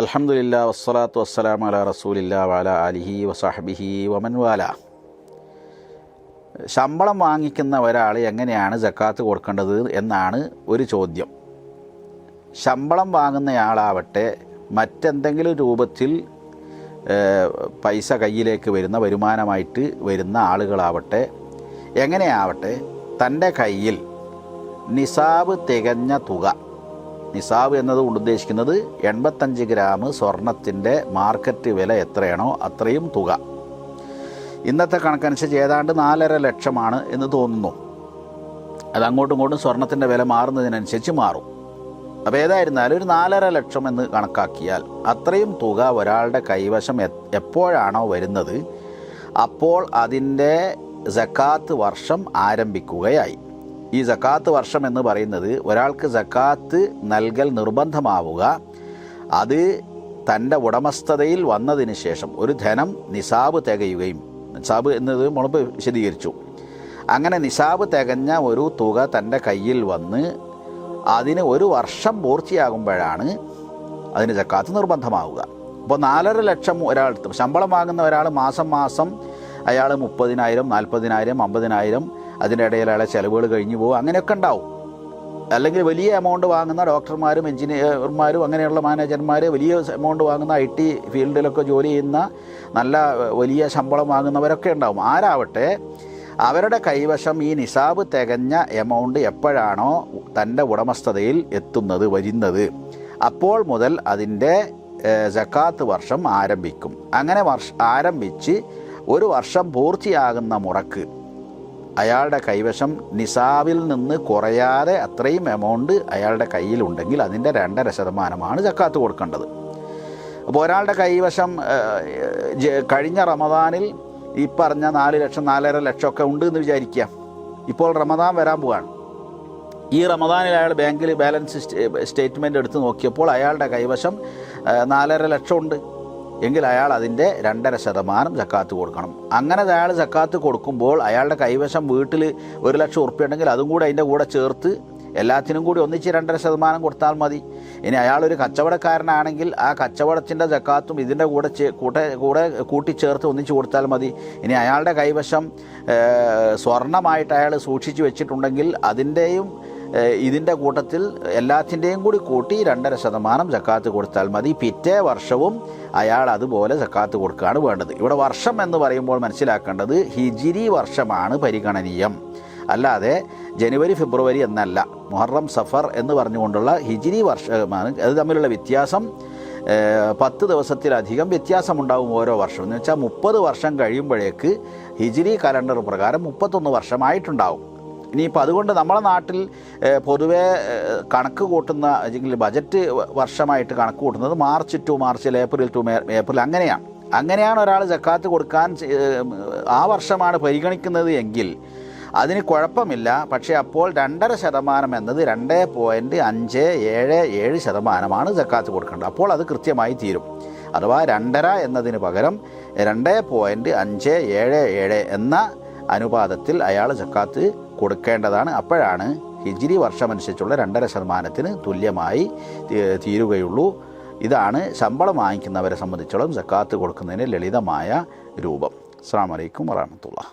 അൽഹംദുലില്ലാ വസ്സലാത്തു വസ്സലാമു അലാ റസൂലില്ലാ വഅലാ ആലിഹി വസഹ്ബിഹി വമൻ വാലാ. ശമ്പളം വാങ്ങിക്കുന്ന ഒരാൾ എങ്ങനെയാണ് സക്കാത്ത് കൊടുക്കേണ്ടത് എന്നാണ് ഒരു ചോദ്യം. ശമ്പളം വാങ്ങുന്നയാളാവട്ടെ മറ്റെന്തെങ്കിലും രൂപത്തിൽ പൈസ കയ്യിലേക്ക് വരുന്ന വരുമാനമായിട്ട് വരുന്ന ആളുകളാവട്ടെ എങ്ങനെയാവട്ടെ തൻ്റെ കയ്യിൽ നിസാബ് തികഞ്ഞ തുക, നിസാബ് എന്നതുകൊണ്ട് ഉദ്ദേശിക്കുന്നത് 85 ഗ്രാം സ്വർണത്തിൻ്റെ മാർക്കറ്റ് വില എത്രയാണോ അത്രയും തുക. ഇന്നത്തെ കണക്കനുസരിച്ച് ഏതാണ്ട് 4.5 ലക്ഷമാണ് എന്ന് തോന്നുന്നു. അത് അങ്ങോട്ടും ഇങ്ങോട്ടും സ്വർണത്തിൻ്റെ വില മാറുന്നതിനനുസരിച്ച് മാറും. അപ്പോൾ ഏതായിരുന്നാലും ഒരു 4.5 ലക്ഷം എന്ന് കണക്കാക്കിയാൽ അത്രയും തുക ഒരാളുടെ കൈവശം എപ്പോഴാണോ വരുന്നത് അപ്പോൾ അതിൻ്റെ സക്കാത്ത് വർഷം ആരംഭിക്കുകയായി. ഈ സക്കാത്ത് വർഷം എന്ന് പറയുന്നത് ഒരാൾക്ക് സക്കാത്ത് നൽകൽ നിർബന്ധമാവുക അത് തൻ്റെ ഉടമസ്ഥതയിൽ വന്നതിന് ശേഷം ഒരു ധനം നിസാബ് തികയുകയും, നിസാബ് എന്നത് മുമ്പ് വിശദീകരിച്ചു, അങ്ങനെ നിസാബ് തികഞ്ഞ ഒരു തുക തൻ്റെ കയ്യിൽ വന്ന് അതിന് ഒരു വർഷം പൂർത്തിയാകുമ്പോഴാണ് അതിന് സക്കാത്ത് നിർബന്ധമാവുക. അപ്പോൾ 4.5 ലക്ഷം ഒരാൾ ശമ്പളം വാങ്ങുന്ന ഒരാൾ മാസം അയാൾ 30,000, 40,000, 50,000 അതിൻ്റെ ഇടയിൽ അയാളെ ചിലവുകൾ കഴിഞ്ഞു പോകും, അങ്ങനെയൊക്കെ ഉണ്ടാവും. അല്ലെങ്കിൽ വലിയ എമൗണ്ട് വാങ്ങുന്ന ഡോക്ടർമാരും എഞ്ചിനീയർമാരും അങ്ങനെയുള്ള മാനേജർമാർ, വലിയ എമൗണ്ട് വാങ്ങുന്ന IT ഫീൽഡിലൊക്കെ ജോലി ചെയ്യുന്ന നല്ല വലിയ ശമ്പളം വാങ്ങുന്നവരൊക്കെ ഉണ്ടാവും. ആരാവട്ടെ അവരുടെ കൈവശം ഈ നിസാബ് തികഞ്ഞ എമൗണ്ട് എപ്പോഴാണോ തൻ്റെ ഉടമസ്ഥതയിൽ വരുന്നത് അപ്പോൾ മുതൽ അതിൻ്റെ സക്കാത്ത് വർഷം ആരംഭിക്കും. അങ്ങനെ ആരംഭിച്ച് ഒരു വർഷം പൂർത്തിയാകുന്ന മുറക്ക് അയാളുടെ കൈവശം നിസാബിൽ നിന്ന് കുറയാതെ അത്രയും എമൗണ്ട് അയാളുടെ കയ്യിലുണ്ടെങ്കിൽ അതിൻ്റെ 2.5% സക്കാത്ത് കൊടുക്കേണ്ടത്. അപ്പോൾ ഒരാളുടെ കൈവശം കഴിഞ്ഞ റമദാനിൽ ഈ പറഞ്ഞ 4 ലക്ഷം 4.5 ലക്ഷമൊക്കെ ഉണ്ട് എന്ന് വിചാരിക്കുക. ഇപ്പോൾ റമദാൻ വരാൻ പോവുകയാണ്. ഈ റമദാനിൽ അയാൾ ബാങ്കിൽ ബാലൻസ് സ്റ്റേറ്റ്മെൻറ്റ് എടുത്ത് നോക്കിയപ്പോൾ അയാളുടെ കൈവശം 4.5 ലക്ഷം ഉണ്ട് എങ്കിൽ അയാൾ അതിൻ്റെ 2.5% സക്കാത്ത് കൊടുക്കണം. അങ്ങനെ അയാൾ സക്കാത്ത് കൊടുക്കുമ്പോൾ അയാളുടെ കൈവശം വീട്ടിൽ 1 ലക്ഷം ഉറുപ്പിക ഉണ്ടെങ്കിൽ അതും കൂടി അതിൻ്റെ കൂടെ ചേർത്ത് എല്ലാത്തിനും കൂടി ഒന്നിച്ച് 2.5% കൊടുത്താൽ മതി. ഇനി അയാളൊരു കച്ചവടക്കാരനാണെങ്കിൽ ആ കച്ചവടത്തിൻ്റെ സക്കാത്തും ഇതിൻ്റെ കൂടെ കൂട്ടിച്ചേർത്ത് ഒന്നിച്ച് കൊടുത്താൽ മതി. ഇനി അയാളുടെ കൈവശം സ്വർണമായിട്ട് അയാൾ സൂക്ഷിച്ചു വെച്ചിട്ടുണ്ടെങ്കിൽ അതിൻ്റെയും ഇതിൻ്റെ കൂട്ടത്തിൽ എല്ലാത്തിൻ്റെയും കൂടി കൂട്ടി 2.5% സക്കാത്ത് കൊടുത്താൽ മതി. പിറ്റേ വർഷവും അയാൾ അതുപോലെ സക്കാത്ത് കൊടുക്കുകയാണ് വേണ്ടത്. ഇവിടെ വർഷം എന്ന് പറയുമ്പോൾ മനസ്സിലാക്കേണ്ടത് ഹിജിരി വർഷമാണ് പരിഗണനീയം, അല്ലാതെ ജനുവരി ഫെബ്രുവരി എന്നല്ല. മുഹറം സഫർ എന്ന് പറഞ്ഞുകൊണ്ടുള്ള ഹിജിരി വർഷമാണ്. അത് തമ്മിലുള്ള വ്യത്യാസം 10 ദിവസത്തിലധികം വ്യത്യാസമുണ്ടാവും ഓരോ വർഷവും. എന്ന് വെച്ചാൽ 30 വർഷം കഴിയുമ്പോഴേക്ക് ഹിജിരി കലണ്ടർ പ്രകാരം 31 വർഷമായിട്ടുണ്ടാവും. ഇനിയിപ്പോൾ അതുകൊണ്ട് നമ്മളെ നാട്ടിൽ പൊതുവേ കണക്ക് കൂട്ടുന്ന അല്ലെങ്കിൽ ബജറ്റ് വർഷമായിട്ട് കണക്ക് കൂട്ടുന്നത് മാർച്ച് ടു മാർച്ചിൽ, ഏപ്രിൽ ടു ഏപ്രിൽ അങ്ങനെയാണ് ഒരാൾ സക്കാത്ത് കൊടുക്കാൻ ആ വർഷമാണ് പരിഗണിക്കുന്നത് എങ്കിൽ അതിന് കുഴപ്പമില്ല. പക്ഷേ അപ്പോൾ 2.5% എന്നത് 2.577% സക്കാത്ത് കൊടുക്കേണ്ടത്. അപ്പോൾ അത് കൃത്യമായി തീരും. അഥവാ 2.5 എന്നതിന് പകരം 2.577 എന്ന അനുപാതത്തിൽ അയാൾ സക്കാത്ത് കൊടുക്കേണ്ടതാണ്. അപ്പോഴാണ് ഹിജ്രി വർഷമനുസരിച്ചുള്ള 2.5%-ന് തുല്യമായി തീരുകയുള്ളൂ. ഇതാണ് ശമ്പളം വാങ്ങിക്കുന്നവരെ സംബന്ധിച്ചോളം സക്കാത്ത് കൊടുക്കുന്നതിന് ലളിതമായ രൂപം. അസ്സലാമു അലൈക്കും വറഹ്മത്തുള്ളാഹി.